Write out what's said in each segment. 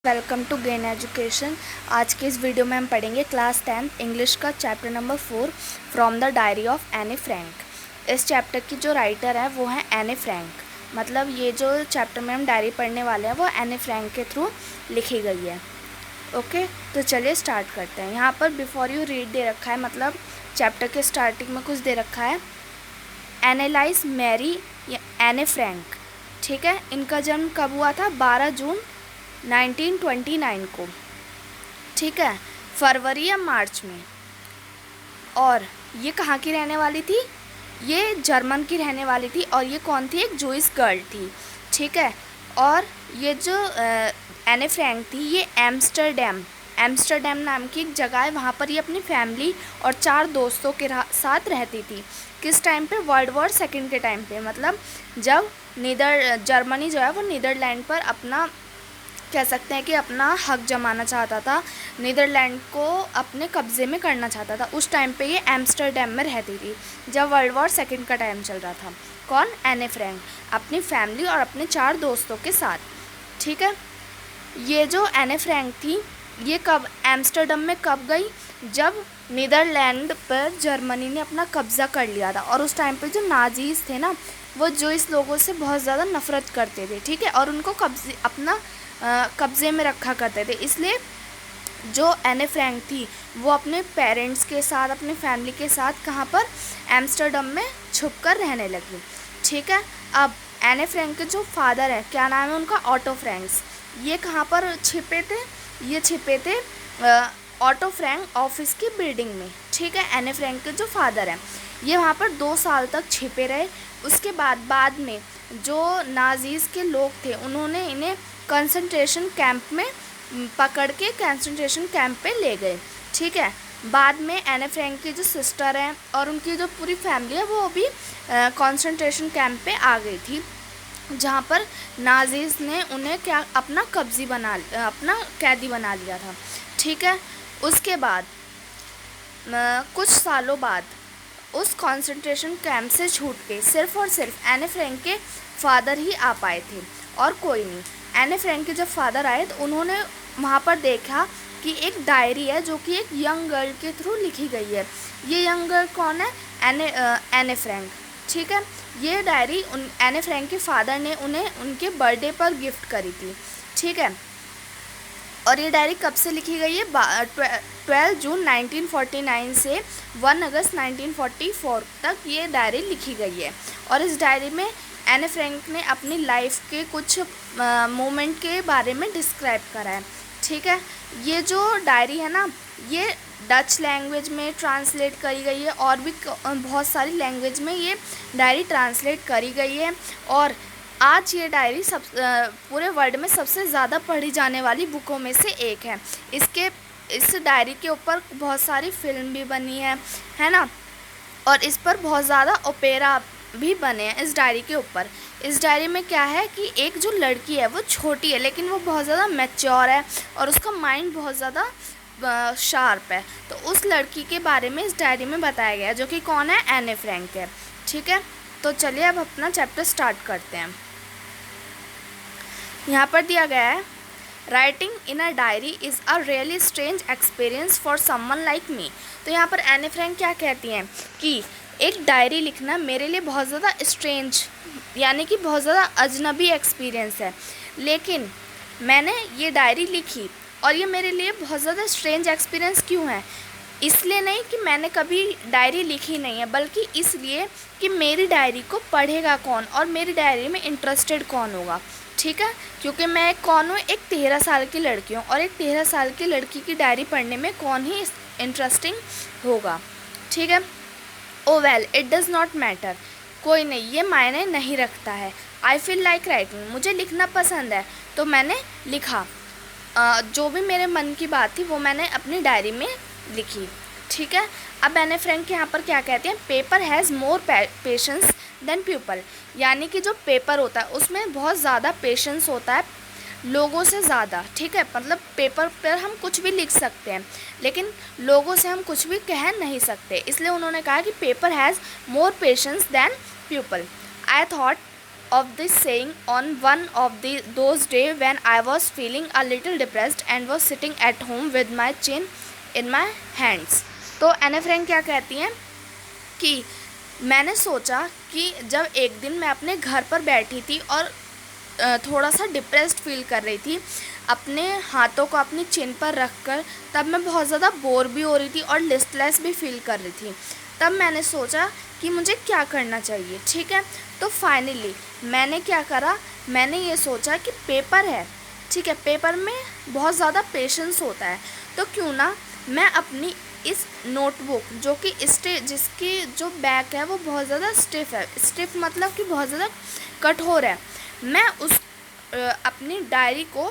Welcome to gain education. आज के इस वीडियो में हम पढ़ेंगे क्लास 10th इंग्लिश का chapter number 4 from the diary of Anne Frank. इस चैप्टर की जो राइटर है वो है एनी फ्रैंक। मतलब ये जो चैप्टर में हम डायरी पढ़ने वाले हैं वो एनी फ्रैंक के थ्रू लिखी गई है। ओके, तो चलिए स्टार्ट करते हैं। यहाँ पर बिफोर यू रीड दे रखा है, मतलब चैप्टर के स्टार्टिंग में कुछ दे रखा है, एनालाइज मैरी एनी फ्रैंक। ठीक है, इनका जन्म कब हुआ था? 12 जून 1929 को। ठीक है, फरवरी या मार्च में। और ये कहाँ की रहने वाली थी? ये जर्मन की रहने वाली थी। और ये कौन थी? एक जूइश गर्ल थी। ठीक है, और ये जो एनी फ्रैंक थी ये एम्स्टरडेम नाम की एक जगह है, वहाँ पर ये अपनी फैमिली और 4 दोस्तों के साथ रहती थी। किस टाइम पे? वर्ल्ड वॉर सेकेंड के टाइम पे। मतलब जब जर्मनी जो है वो नीदरलैंड पर अपना, कह सकते हैं कि अपना हक जमाना चाहता था, नीदरलैंड को अपने कब्ज़े में करना चाहता था। उस टाइम पे ये एम्स्टरडेम में रहती थी जब वर्ल्ड वॉर सेकेंड का टाइम चल रहा था। कौन? एनी फ्रैंक, अपनी फैमिली और अपने 4 दोस्तों के साथ। ठीक है, ये जो एनी फ्रैंक थी ये कब एम्स्टरडम में कब गई? जब नीदरलैंड पर जर्मनी ने अपना कब्ज़ा कर लिया था। और उस टाइम पे जो नाजीज़ थे ना, वो जो इस लोगों से बहुत ज़्यादा नफ़रत करते थे। ठीक है, और उनको कब्ज़े में रखा करते थे। इसलिए जो एनी फ्रैंक थी वो अपने पेरेंट्स के साथ, अपने फैमिली के साथ कहाँ पर? एम्स्टरडम में छुप कर रहने लगी। ठीक है, अब एनी फ्रैंक के जो फादर है, क्या नाम है उनका? Auto Franks. ये कहाँ पर छिपे थे? ये छिपे थे ऑटो फ्रैंक ऑफिस की बिल्डिंग में। ठीक है, एनी फ्रैंक के जो फादर हैं ये वहाँ पर 2 साल तक छिपे रहे। उसके बाद में जो नाजीज़ के लोग थे उन्होंने इन्हें कंसंट्रेशन कैंप में पकड़ के कंसंट्रेशन कैंप पे ले गए। ठीक है, बाद में एनी फ्रैंक की जो सिस्टर है और उनकी जो पूरी फैमिली है वो भी कंसंट्रेशन कैंप पे आ गई थी, जहाँ पर नाजीज़ ने उन्हें अपना कैदी बना लिया था। ठीक है, उसके बाद कुछ सालों बाद उस कंसंट्रेशन कैंप से छूट के सिर्फ और सिर्फ एनी फ्रैंक के फादर ही आ पाए थे और कोई नहीं। एनी फ्रैंक के जब फादर आए तो उन्होंने वहाँ पर देखा कि एक डायरी है जो कि एक यंग गर्ल के थ्रू लिखी गई है। ये यंग गर्ल कौन है? Anne Frank. ठीक है, ये डायरी एनी फ्रैंक के फादर ने उन्हें उनके बर्थडे पर गिफ्ट करी थी। ठीक है, और ये डायरी कब से लिखी गई है? 12 जून 1949 से 1 अगस्त 1944 तक ये डायरी लिखी गई है। और इस डायरी में एनी फ्रैंक ने अपनी लाइफ के कुछ मोमेंट के बारे में डिस्क्राइब करा है। ठीक है, ये जो डायरी है ना ये डच लैंग्वेज में ट्रांसलेट करी गई है और भी बहुत सारी लैंग्वेज में ये डायरी ट्रांसलेट करी गई है। और आज ये डायरी पूरे वर्ल्ड में सबसे ज़्यादा पढ़ी जाने वाली बुकों में से एक है। इस डायरी के ऊपर बहुत सारी फिल्म भी बनी है ना, और इस पर बहुत ज़्यादा ओपेरा भी बने हैं इस डायरी के ऊपर। इस डायरी में क्या है कि एक जो लड़की है वो छोटी है लेकिन वो बहुत ज़्यादा मैच्योर है और उसका माइंड बहुत ज़्यादा शार्प है। तो उस लड़की के बारे में इस डायरी में बताया गया है, जो कि कौन है? एनी फ्रैंक है। ठीक है, तो चलिए अब अपना चैप्टर स्टार्ट करते हैं। यहाँ पर दिया गया है, writing in a diary is a really strange experience for someone like me. तो यहाँ पर एनी फ्रैंक क्या कहती हैं कि एक डायरी लिखना मेरे लिए बहुत ज़्यादा स्ट्रेंज, यानी कि बहुत ज़्यादा अजनबी एक्सपीरियंस है। लेकिन मैंने ये डायरी लिखी और ये मेरे लिए बहुत ज़्यादा स्ट्रेंज एक्सपीरियंस क्यों है? इसलिए नहीं कि मैंने कभी डायरी लिखी नहीं है, बल्कि इसलिए कि मेरी डायरी को पढ़ेगा कौन और मेरी डायरी में इंटरेस्टेड कौन होगा। ठीक है, क्योंकि मैं कौन हूँ? एक 13 साल की लड़की हूँ और एक 13 साल की लड़की की डायरी पढ़ने में कौन ही इंटरेस्टिंग होगा। ठीक है, oh well it does not matter, कोई नहीं, ये मायने नहीं रखता है। आई फील लाइक राइटिंग, मुझे लिखना पसंद है तो मैंने लिखा। जो भी मेरे मन की बात थी वो मैंने अपनी डायरी में लिखी। ठीक है, अब एनी फ्रैंक यहाँ पर क्या कहते हैं? Paper has more patience than people, यानी कि जो पेपर होता है उसमें बहुत ज़्यादा पेशेंस होता है लोगों से ज़्यादा। ठीक है, मतलब पेपर पर हम कुछ भी लिख सकते हैं लेकिन लोगों से हम कुछ भी कह नहीं सकते। इसलिए उन्होंने कहा कि paper has more patience than people. I thought of this saying on one of those days when I was feeling a little depressed and was sitting at home with my chin in my hands. तो Anne Frank क्या कहती हैं कि मैंने सोचा कि जब एक दिन मैं अपने घर पर बैठी थी और थोड़ा सा डिप्रेस्ड फील कर रही थी, अपने हाथों को अपनी चिन पर रखकर, तब मैं बहुत ज़्यादा बोर भी हो रही थी और लिस्टलेस भी फील कर रही थी। तब मैंने सोचा कि मुझे क्या करना चाहिए। ठीक है, तो फाइनली मैंने क्या करा, मैंने ये सोचा कि पेपर है, ठीक है, पेपर में बहुत ज़्यादा पेशेंस होता है, तो क्यों ना मैं अपनी इस नोटबुक जो कि जिसकी जो बैक है वो बहुत ज़्यादा स्टिफ है, स्टिफ मतलब कि बहुत ज़्यादा कठोर है, मैं उस अपनी डायरी को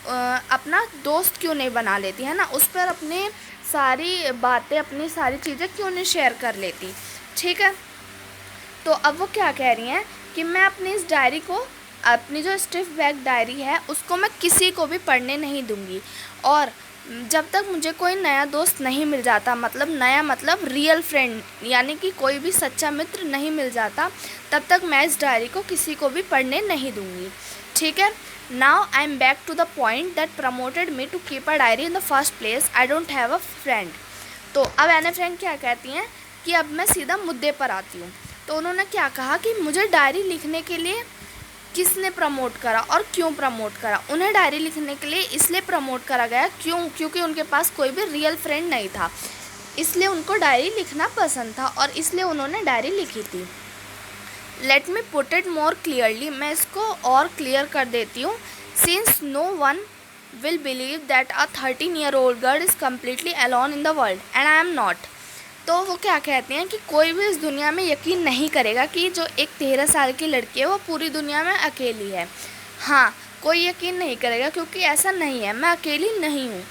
अपना दोस्त क्यों नहीं बना लेती, है ना, उस पर अपनी सारी बातें, अपनी सारी चीज़ें क्यों नहीं शेयर कर लेती। ठीक है, तो अब वो क्या कह रही हैं कि मैं अपनी इस डायरी को, अपनी जो स्टिफ बैक डायरी है उसको मैं किसी को भी पढ़ने नहीं दूंगी, और जब तक मुझे कोई नया दोस्त नहीं मिल जाता, मतलब नया मतलब रियल फ्रेंड, यानी कि कोई भी सच्चा मित्र नहीं मिल जाता, तब तक मैं इस डायरी को किसी को भी पढ़ने नहीं दूंगी। ठीक है, now I am back to the point that promoted me to keep a diary in the first place, I don't have a friend. तो अब एने फ्रैंक क्या कहती हैं कि अब मैं सीधा मुद्दे पर आती हूँ। तो उन्होंने क्या कहा कि मुझे डायरी लिखने के लिए किसने प्रमोट करा और क्यों प्रमोट करा। उन्हें डायरी लिखने के लिए इसलिए प्रमोट करा गया क्योंकि उनके पास कोई भी रियल फ्रेंड नहीं था, इसलिए उनको डायरी लिखना पसंद था और इसलिए उन्होंने डायरी लिखी थी। Let me put it more clearly, मैं इसको और क्लियर कर देती हूँ। Since no one will believe that a 13-year-old girl is completely alone in the world and I am not. तो वो क्या कहते हैं कि कोई भी इस दुनिया में यकीन नहीं करेगा कि जो एक 13 साल की लड़की है वो पूरी दुनिया में अकेली है। हाँ, कोई यकीन नहीं करेगा क्योंकि ऐसा नहीं है, मैं अकेली नहीं हूँ।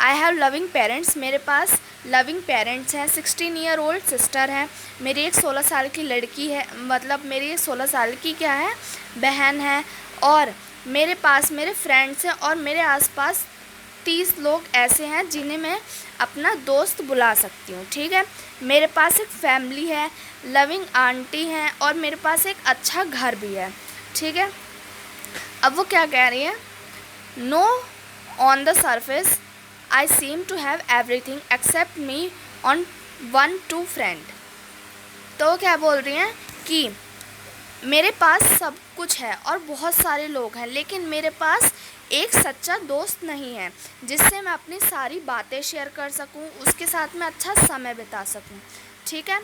आई हैव लविंग पेरेंट्स, मेरे पास लविंग पेरेंट्स हैं। 16-year-old सिस्टर है, मेरी एक 16 साल की लड़की है, मतलब मेरी एक 16 साल की क्या है, बहन है, और मेरे पास मेरे फ्रेंड्स हैं और मेरे आसपास 30 लोग ऐसे हैं जिन्हें मैं अपना दोस्त बुला सकती हूँ। ठीक है, मेरे पास एक फैमिली है, लविंग आंटी हैं, और मेरे पास एक अच्छा घर भी है। ठीक है, अब वो क्या कह रही है, no on the surface I seem to have everything except me on 1-2 friend. तो वो क्या बोल रही हैं कि मेरे पास सब कुछ है और बहुत सारे लोग हैं, लेकिन मेरे पास एक सच्चा दोस्त नहीं है जिससे मैं अपनी सारी बातें शेयर कर सकूं, उसके साथ में अच्छा समय बिता सकूं। ठीक है,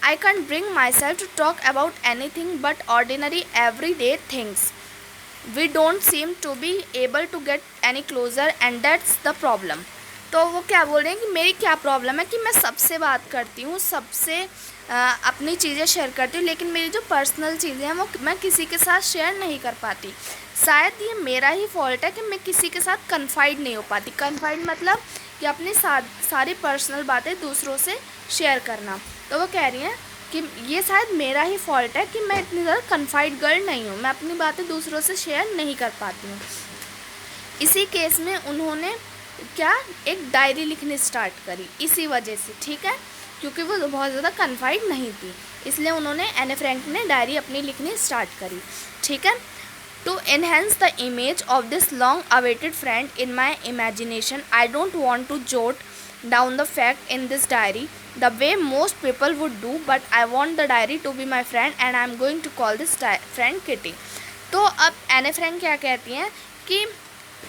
I can bring myself to talk about anything but ordinary everyday things, we don't seem to be able to get any closer and that's the problem. तो वो क्या बोल रहे हैं कि मेरी क्या प्रॉब्लम है कि मैं सबसे बात करती हूँ, सबसे अपनी चीज़ें शेयर करती हूँ, लेकिन मेरी जो पर्सनल चीज़ें हैं वो मैं किसी के साथ शेयर नहीं कर पाती। शायद ये मेरा ही फॉल्ट है कि मैं किसी के साथ कन्फाइड नहीं हो पाती। कन्फाइड मतलब कि अपनी सारी पर्सनल बातें दूसरों से शेयर करना। तो वो कह रही हैं कि ये शायद मेरा ही फॉल्ट है कि मैं इतनी ज़्यादा कन्फाइड गर्ल नहीं हूँ, मैं अपनी बातें दूसरों से शेयर नहीं कर पाती हूँ। इसी केस में उन्होंने क्या एक डायरी लिखनी स्टार्ट करी इसी वजह से। ठीक है, क्योंकि वो बहुत ज़्यादा कन्फाइड नहीं थी, इसलिए उन्होंने एने फ्रैंक ने डायरी अपनी लिखनी स्टार्ट करी। ठीक है, to enhance the image of this long awaited friend in my imagination, I don't want to jot down the fact in this diary the way most people would do, but I want the diary to be my friend and I am going to call this friend Kitty. तो अब एने Frank क्या कहती हैं कि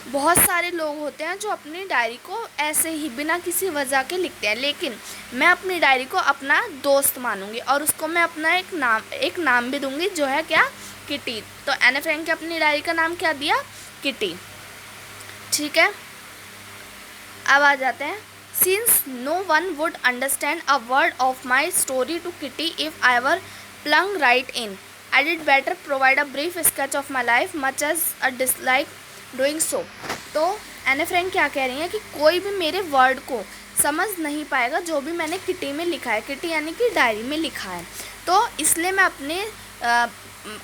बहुत सारे लोग होते हैं जो अपनी डायरी को ऐसे ही बिना किसी वजह के लिखते हैं, लेकिन मैं अपनी डायरी को अपना दोस्त मानूंगी और उसको मैं अपना एक नाम भी दूंगी, जो है क्या, किटी। तो एने फ्रैंक ने अपनी डायरी का नाम क्या दिया, किटी। ठीक है, अब आ जाते हैं। Since no one would understand a word of my story to Kitty if I were plunge right in, I did better provide a brief sketch of my life much as a dislike doing so. तो Anne Frank क्या कह रही हैं कि कोई भी मेरे word को समझ नहीं पाएगा जो भी मैंने किटी में लिखा है, किटी यानी कि डायरी में लिखा है। तो इसलिए मैं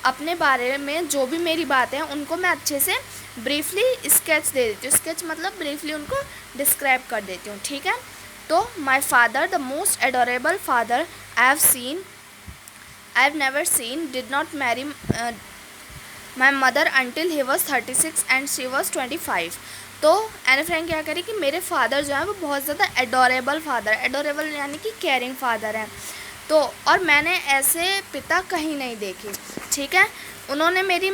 अपने बारे में जो भी मेरी बातें हैं उनको मैं अच्छे से ब्रीफली स्केच दे देती हूँ। स्केच मतलब ब्रीफली उनको डिस्क्राइब कर देती हूँ। ठीक है, तो my father the most adorable father I have never seen, did not marry my mother until he was 36 and she was 25। तो एनी फ्रैंक क्या करी कि मेरे फादर जो है वो बहुत ज़्यादा एडोरेबल फादर, एडोरेबल यानी कि केयरिंग फादर हैं। तो और मैंने ऐसे पिता कहीं नहीं देखे। ठीक है, उन्होंने मेरी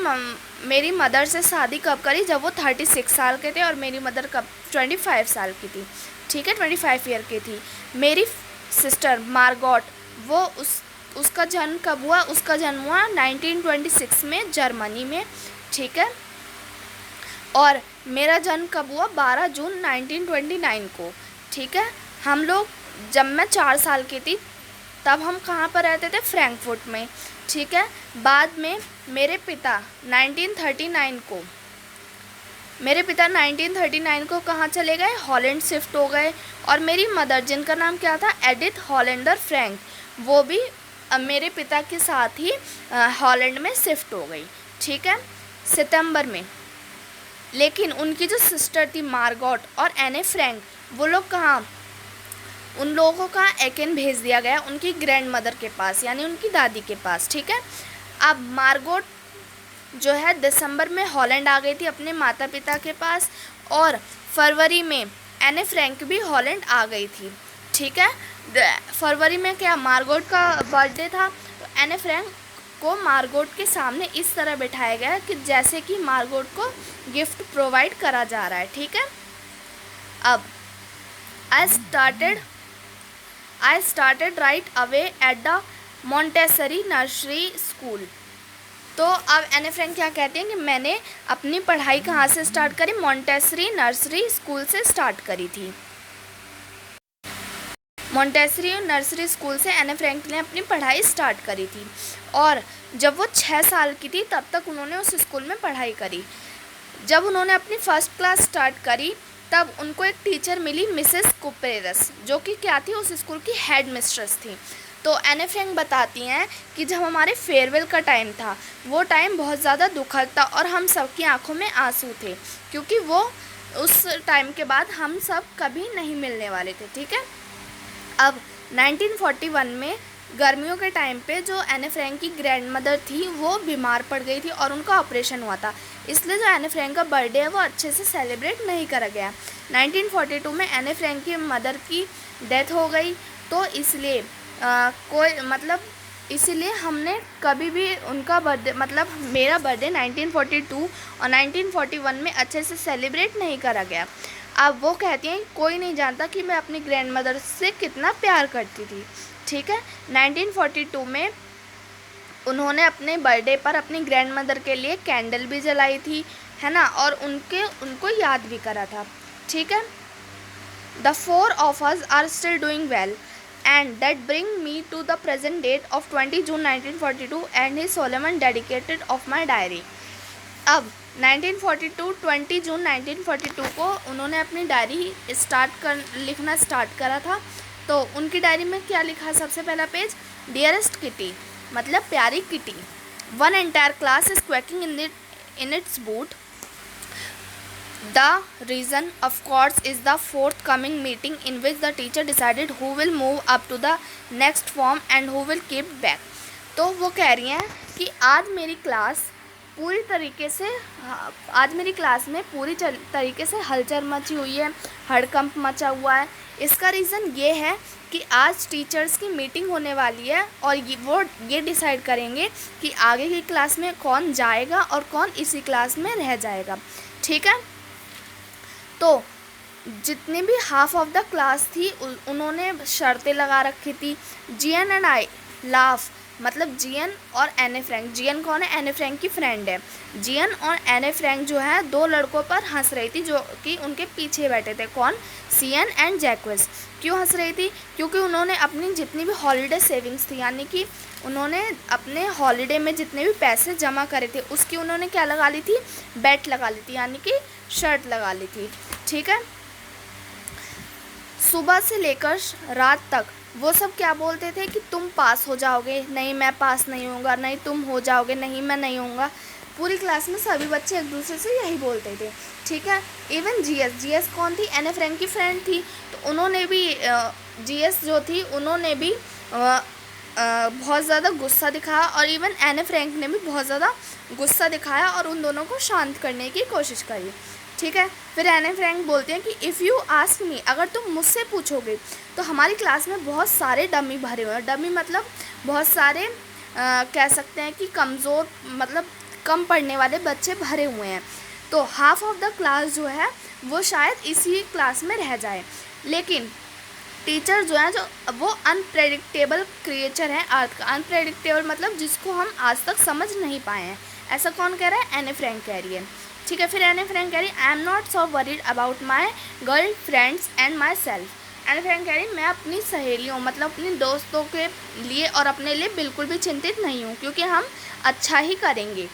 मदर से शादी कब करी, जब वो 36 साल के थे, और मेरी मदर कब 25 साल की थी। ठीक है, 25 ईयर की थी। मेरी सिस्टर मार्गोट, वो उसका जन्म कब हुआ, उसका जन्म हुआ 1926 में जर्मनी में। ठीक है, और मेरा जन्म कब हुआ, 12 जून 1929 को। ठीक है, हम लोग जब मैं 4 साल की थी तब हम कहाँ पर रहते थे, फ्रैंकफर्ट में। ठीक है, बाद में मेरे पिता 1939 को कहाँ चले गए, हॉलैंड शिफ्ट हो गए। और मेरी मदर, जिनका नाम क्या था, एडिथ हॉलैंडर फ्रैंक, वो भी मेरे पिता के साथ ही हॉलैंड में शिफ्ट हो गई। ठीक है, सितंबर में। लेकिन उनकी जो सिस्टर थी मार्गोट और एने फ्रैंक, वो लोग कहाँ, उन लोगों का एकेन भेज दिया गया उनकी ग्रैंड मदर के पास, यानी उनकी दादी के पास। ठीक है, अब मार्गोट जो है दिसंबर में हॉलैंड आ गई थी अपने माता पिता के पास, और फरवरी में एने फ्रैंक भी हॉलैंड आ गई थी। ठीक है, फरवरी में क्या मार्गोट का बर्थडे था, तो एने फ्रैंक को मार्गोट के सामने इस तरह बिठाया गया कि जैसे कि मार्गोट को गिफ्ट प्रोवाइड करा जा रहा है। ठीक है, अब I started right away at the Montessori nursery school। तो अब एने फ्रैंक क्या कहते हैं कि मैंने अपनी पढ़ाई कहाँ से स्टार्ट करी, मॉन्टेसरी नर्सरी स्कूल से स्टार्ट करी थी। मॉन्टेसरी नर्सरी स्कूल से एने फ्रैंक ने अपनी पढ़ाई स्टार्ट करी थी, और जब वो 6 साल की थी तब तक उन्होंने उस स्कूल में पढ़ाई करी। जब उन्होंने अपनी फर्स्ट क्लास स्टार्ट करी तब उनको एक टीचर मिली, मिसेस कुपेरस, जो कि क्या थी, उस स्कूल की हेड मिस्ट्रेस थी। तो एने फ्रैंक बताती हैं कि जब हमारे फेयरवेल का टाइम था, वो टाइम बहुत ज़्यादा दुखद था और हम सबकी आंखों में आंसू थे, क्योंकि वो उस टाइम के बाद हम सब कभी नहीं मिलने वाले थे। ठीक है, अब 1941 में गर्मियों के टाइम पे जो एने फ्रैंक की ग्रैंड मदर थी वो बीमार पड़ गई थी और उनका ऑपरेशन हुआ था, इसलिए जो एने फ्रैंक का बर्थडे है वो अच्छे से सेलिब्रेट नहीं करा गया। 1942 में एने फ्रैंक की मदर की डेथ हो गई, तो इसलिए इसीलिए हमने कभी भी उनका बर्थडे, मतलब मेरा बर्थडे 1942 और 1941 में अच्छे से सेलिब्रेट नहीं करा गया। अब वो कहती हैं कोई नहीं जानता कि मैं अपनी ग्रैंड मदर से कितना प्यार करती थी। ठीक है, 1942 में उन्होंने अपने बर्थडे पर अपनी ग्रैंड मदर के लिए कैंडल भी जलाई थी, है ना, और उनको याद भी करा था। ठीक है, the 4 of us are still doing well and that bring me to the present date of 20 June 1942 and his solemn dedicated of my diary। अब 1942 20 जून 1942 को उन्होंने अपनी डायरी लिखना स्टार्ट करा था। तो उनकी डायरी में क्या लिखा, सबसे पहला पेज, डियरेस्ट किटी, मतलब प्यारी किटी, one entire class is quaking in its boot. The reason, of course, is the forthcoming meeting in which the teacher decided who will move up to the next form and who will keep back। तो वो कह रही हैं कि आज मेरी class में पूरी तरीके से हलचल मची हुई है, हड़कंप मचा हुआ है। इसका रीज़न ये है कि आज टीचर्स की मीटिंग होने वाली है और वो ये डिसाइड करेंगे कि आगे की क्लास में कौन जाएगा और कौन इसी क्लास में रह जाएगा। ठीक है, तो जितनी भी हाफ ऑफ द क्लास थी उन्होंने शर्तें लगा रखी थी। जियन एंड आई लाफ, मतलब जियन और एने फ्रैंक, जियन कौन है, एने फ्रैंक की फ्रेंड है। जियन और एने फ्रैंक जो है दो लड़कों पर हंस रही थी जो कि उनके पीछे बैठे थे, कौन, सियन एंड जैक्विस। क्यों हंस रही थी, क्योंकि उन्होंने अपनी जितनी भी हॉलीडे सेविंग्स थी, यानी कि उन्होंने अपने हॉलीडे में जितने भी पैसे जमा करे थे उसकी उन्होंने क्या लगा ली थी, बेट लगा ली थी, यानी कि शर्त लगा ली थी। ठीक है, सुबह से लेकर रात तक वो सब क्या बोलते थे कि तुम पास हो जाओगे, नहीं मैं पास नहीं होऊंगा, नहीं तुम हो जाओगे, नहीं मैं नहीं होऊंगा। पूरी क्लास में सभी बच्चे एक दूसरे से यही बोलते थे। ठीक है, इवन जीएस कौन थी, एने फ्रैंक की फ्रेंड थी, तो उन्होंने भी जीएस जो थी उन्होंने भी बहुत ज़्यादा गुस्सा दिखाया और इवन एने फ्रैंक ने भी बहुत ज़्यादा गुस्सा दिखाया और उन दोनों को शांत करने की कोशिश करी। ठीक है, फिर एने फ्रैंक बोलते हैं कि इफ़ यू आस्क मी, अगर तुम मुझसे पूछोगे तो हमारी क्लास में बहुत सारे डमी भरे हुए हैं। डमी मतलब बहुत सारे कह सकते हैं कि कमज़ोर, मतलब कम पढ़ने वाले बच्चे भरे हुए हैं। तो हाफ ऑफ द क्लास जो है वो शायद इसी क्लास में रह जाए। लेकिन टीचर जो है, जो वो अनप्रेडिक्टेबल क्रिएचर है अर्थ का। अनप्रेडिक्टेबल मतलब जिसको हम आज तक समझ नहीं पाए हैं। ऐसा कौन कह रहा है? एने फ्रैंक कह रही है। ठीक है, फिर एने फ्रैंक कह रही है, आई am not so worried about my girl friends and my self. एने फ्रैंक कह रही है, मैं अपनी सहेलियों मतलब अपने दोस्तों के लिए और अपने लिए बिल्कुल भी चिंतित नहीं हूँ, क्योंकि हम अच्छा ही करेंगे,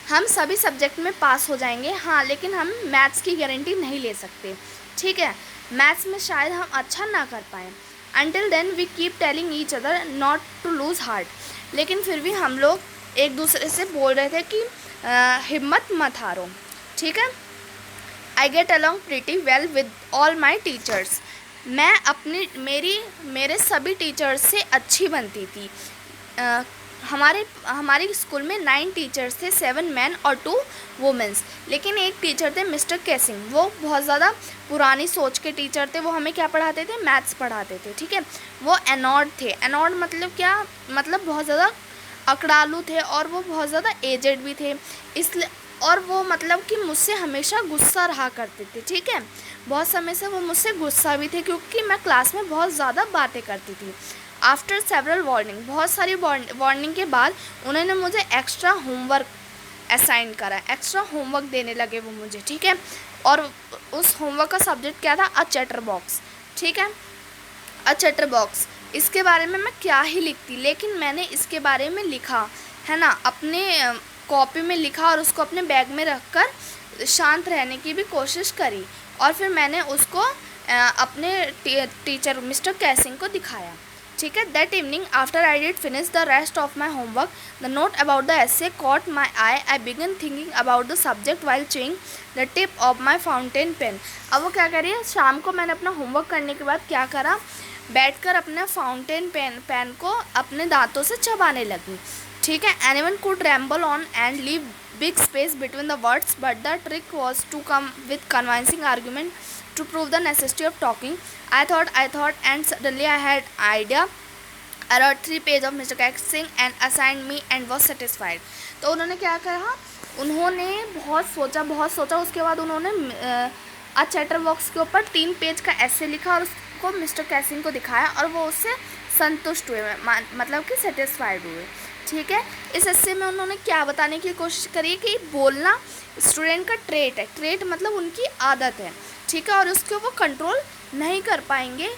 हम सभी सब्जेक्ट में पास हो जाएंगे। हाँ, लेकिन हम मैथ्स की गारंटी नहीं ले सकते। ठीक है, मैथ्स में शायद हम अच्छा ना कर पाएँ। Until then we keep telling each other not to lose heart. लेकिन फिर भी हम लोग एक दूसरे से बोल रहे थे कि हिम्मत मत हारो। ठीक है, I get along pretty well with all my teachers. मैं मेरे सभी टीचर्स से अच्छी बनती थी। हमारे स्कूल में 9 टीचर्स थे, 7 मैन और 2 वुमेंस। लेकिन एक टीचर थे मिस्टर कैसिंग, वो बहुत ज़्यादा पुरानी सोच के टीचर थे। वो हमें क्या पढ़ाते थे? मैथ्स पढ़ाते थे। ठीक है, वो एनॉर्ड थे। एनॉर्ड मतलब क्या? मतलब बहुत ज़्यादा अकड़ालू थे और वो बहुत ज़्यादा एजेड भी थे, इसलिए। और वो मतलब कि मुझसे हमेशा गुस्सा रहा करते थे। ठीक है, बहुत समय से वो मुझसे गुस्सा भी थे क्योंकि मैं क्लास में बहुत ज़्यादा बातें करती थी। आफ्टर सेवरल वार्निंग, बहुत सारी वार्निंग के बाद उन्होंने मुझे एक्स्ट्रा होमवर्क असाइन करा, एक्स्ट्रा होमवर्क देने लगे वो मुझे। ठीक है, और उस होमवर्क का सब्जेक्ट क्या था? अ चैटर बॉक्स। ठीक है, अ चैटर बॉक्स, इसके बारे में मैं क्या ही लिखती, लेकिन मैंने इसके बारे में लिखा है ना, अपने कॉपी में लिखा और उसको अपने बैग में रखकर शांत रहने की भी कोशिश करी। और फिर मैंने उसको अपने टीचर मिस्टर कैसिंग को दिखाया। ठीक है, that evening after I did finish the rest of my homework, the note about the essay caught my eye. I began thinking about the subject while chewing the tip of my fountain pen. अब वो क्या करिए, शाम को मैंने अपना homework करने के बाद क्या करा, बैठकर अपना फाउंटेन पेन को अपने दांतों से चबाने लगी। ठीक है, anyone could ramble on and leave big space between the words, but the trick was to come with convincing argument to prove the necessity of talking. I thought, and suddenly I had idea. I wrote 3 pages of Mr. Caxing and assigned me and was satisfied. तो उन्होंने क्या कहा, उन्होंने बहुत सोचा। उसके बाद उन्होंने अ चैटर बॉक्स के ऊपर 3 पेज का ऐसे लिखा और उसको मिस्टर कैसिंग को दिखाया और वो उससे संतुष्ट हुए, मतलब कि सेटिस्फाइड हुए। ठीक है, इस एस्से में उन्होंने क्या बताने की कोशिश करी कि बोलना स्टूडेंट का ट्रेट है। ट्रेट मतलब उनकी आदत है। ठीक है, और उसको वो कंट्रोल नहीं कर पाएंगे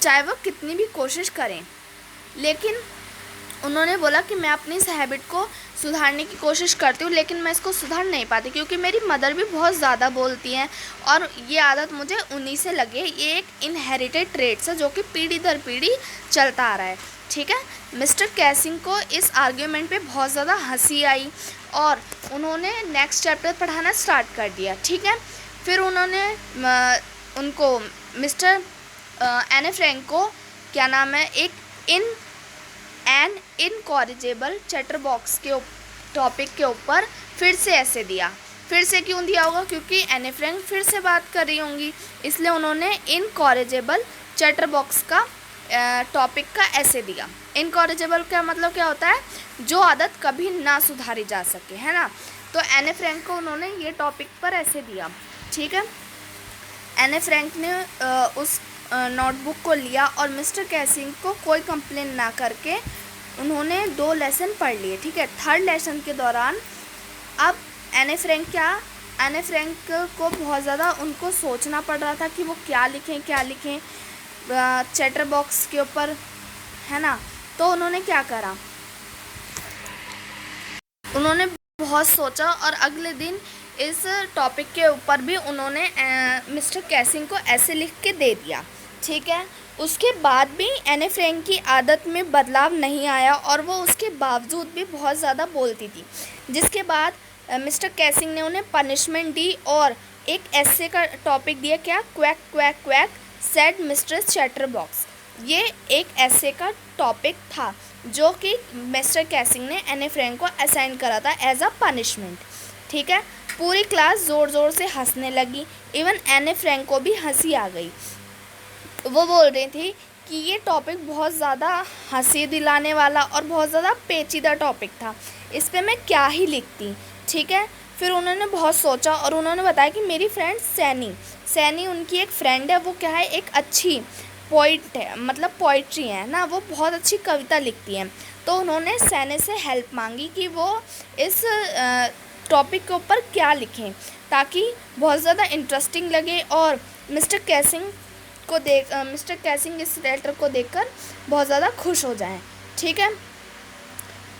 चाहे वो कितनी भी कोशिश करें। लेकिन उन्होंने बोला कि मैं अपनी इस हैबिट को सुधारने की कोशिश करती हूँ, लेकिन मैं इसको सुधार नहीं पाती क्योंकि मेरी मदर भी बहुत ज़्यादा बोलती हैं और ये आदत मुझे उन्हीं से लगी है। ये एक इनहेरिटेड ट्रेट्स है जो कि पीढ़ी दर पीढ़ी चलता आ रहा है। ठीक है, मिस्टर कैसिंग को इस आर्ग्यूमेंट पे बहुत ज़्यादा हंसी आई और उन्होंने नेक्स्ट चैप्टर पढ़ाना स्टार्ट कर दिया। ठीक है, फिर उन्होंने उनको मिस्टर एने फ्रैंक को क्या नाम है, एक एन इनकॉरिजेबल चैटर बॉक्स के टॉपिक के ऊपर फिर से ऐसे दिया। फिर से क्यों दिया होगा? क्योंकि एने फ्रैंक फिर से बात कर रही होंगी, इसलिए उन्होंने इनकॉरिजेबल चैटर बॉक्स का टॉपिक का ऐसे दिया। इनकॉरिजेबल का मतलब क्या होता है? जो आदत कभी ना सुधारी जा सके, है ना। तो एने फ्रैंक को उन्होंने ये टॉपिक पर ऐसे दिया। ठीक है, एने फ्रैंक ने उस नोटबुक को लिया और मिस्टर कैसिंग को कोई कंप्लेन ना करके उन्होंने 2 लेसन पढ़ लिए। ठीक है, 3rd लेसन के दौरान अब एने फ्रैंक को बहुत ज़्यादा उनको सोचना पड़ रहा था कि वो क्या लिखें चैटर बॉक्स के ऊपर, है ना। तो उन्होंने क्या करा, उन्होंने बहुत सोचा और अगले दिन इस टॉपिक के ऊपर भी उन्होंने मिस्टर कैसिंग को ऐसे लिख के दे दिया। ठीक है, उसके बाद भी एने फ्रैंक की आदत में बदलाव नहीं आया और वो उसके बावजूद भी बहुत ज़्यादा बोलती थी, जिसके बाद मिस्टर कैसिंग ने उन्हें पनिशमेंट दी और एक ऐसे का टॉपिक दिया, क्या, quack quack quack said mistress chatter box. ये एक ऐसे का टॉपिक था जो कि मिस्टर कैसिंग ने एनी फ्रैंक को असाइन करा था एज अ पनिशमेंट। ठीक है, पूरी क्लास ज़ोर ज़ोर से हंसने लगी, इवन एनी फ्रैंक को भी हंसी आ गई। वो बोल रही थी कि ये टॉपिक बहुत ज़्यादा हंसी दिलाने वाला और बहुत ज़्यादा पेचीदा टॉपिक था, इस पे मैं क्या ही लिखती। ठीक है, फिर उन्होंने बहुत सोचा और उन्होंने बताया कि मेरी फ्रेंड सैनी उनकी एक फ्रेंड है, वो क्या है, एक अच्छी पोइट है, मतलब पोइट्री है ना, वो बहुत अच्छी कविता लिखती है। तो उन्होंने सैनी से हेल्प मांगी कि वो इस टॉपिक के ऊपर क्या लिखें ताकि बहुत ज़्यादा इंटरेस्टिंग लगे और मिस्टर कैसिंग इस लेटर को देखकर बहुत ज़्यादा खुश हो जाएं। ठीक है,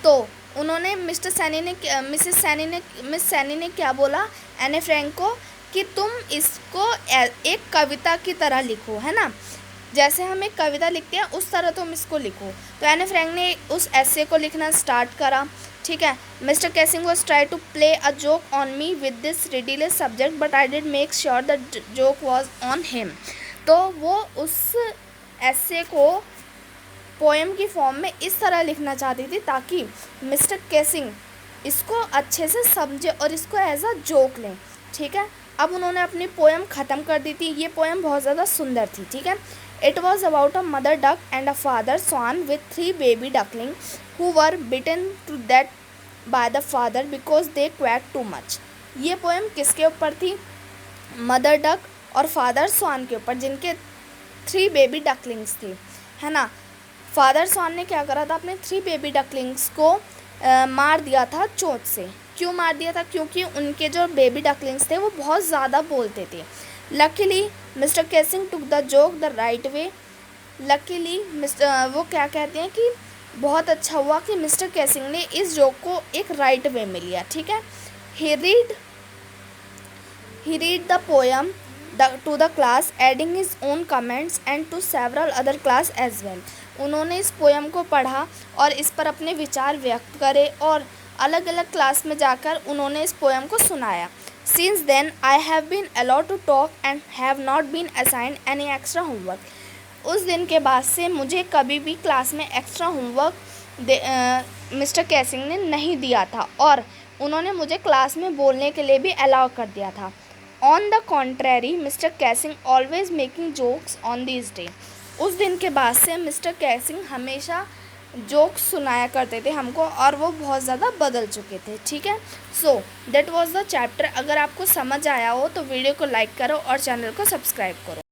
तो उन्होंने मिस सैनी ने क्या बोला एनी फ्रैंक को कि तुम इसको एक कविता की तरह लिखो, है ना, जैसे हम एक कविता लिखते हैं उस तरह तुम इसको लिखो। तो एनी फ्रैंक ने उस एसे को लिखना स्टार्ट करा। ठीक है, Mr Keesing was try to play a joke on me with this ridiculous subject but I did make sure the joke was on him. तो वो उस एसे को पोएम की फॉर्म में इस तरह लिखना चाहती थी ताकि मिस्टर कैसिंग इसको अच्छे से समझे और इसको एज अ जोक लें। ठीक है, अब उन्होंने अपनी पोएम ख़त्म कर दी थी। ये पोएम बहुत ज़्यादा सुंदर थी। ठीक है, it was about a mother duck and a father swan with 3 baby ducklings who were bitten to death by the father because they quack too much. ये पोएम किसके ऊपर थी? मदर डक और फादर स्वान के ऊपर, जिनके 3 baby ducklings थे, है ना। फादर स्वान ने क्या करा था, अपने 3 बेबी डकलिंग्स को मार दिया था चोट से। क्यों मार दिया था? क्योंकि उनके जो बेबी डकलिंग्स थे वो बहुत ज़्यादा बोलते थे। Luckily Mr Keesing took the joke the right way. Luckily वो क्या कहते हैं कि बहुत अच्छा हुआ कि मिस्टर कैसिंग ने इस जोक को एक राइट वे में लिया। ठीक है, ही read the poem to the class adding his own comments and to several other class as well। उन्होंने इस पोएम को पढ़ा और इस पर अपने विचार व्यक्त करे और अलग अलग क्लास में जाकर उन्होंने इस पोएम को सुनाया। Since then I have been allowed to talk and have not been assigned any extra homework। उस दिन के बाद से मुझे कभी भी क्लास में एक्स्ट्रा होमवर्क मिस्टर कैसिंग ने नहीं दिया था और उन्होंने मुझे क्लास में बोलने के लिए भी अलाउ कर दिया था। On the contrary Mr Keesing always making jokes on this day. उस दिन के बाद से मिस्टर कैसिंग हमेशा जोक्स सुनाया करते थे हमको और वो बहुत ज़्यादा बदल चुके थे। ठीक है, so that was the chapter. अगर आपको समझ आया हो तो वीडियो को लाइक करो और चैनल को सब्सक्राइब करो।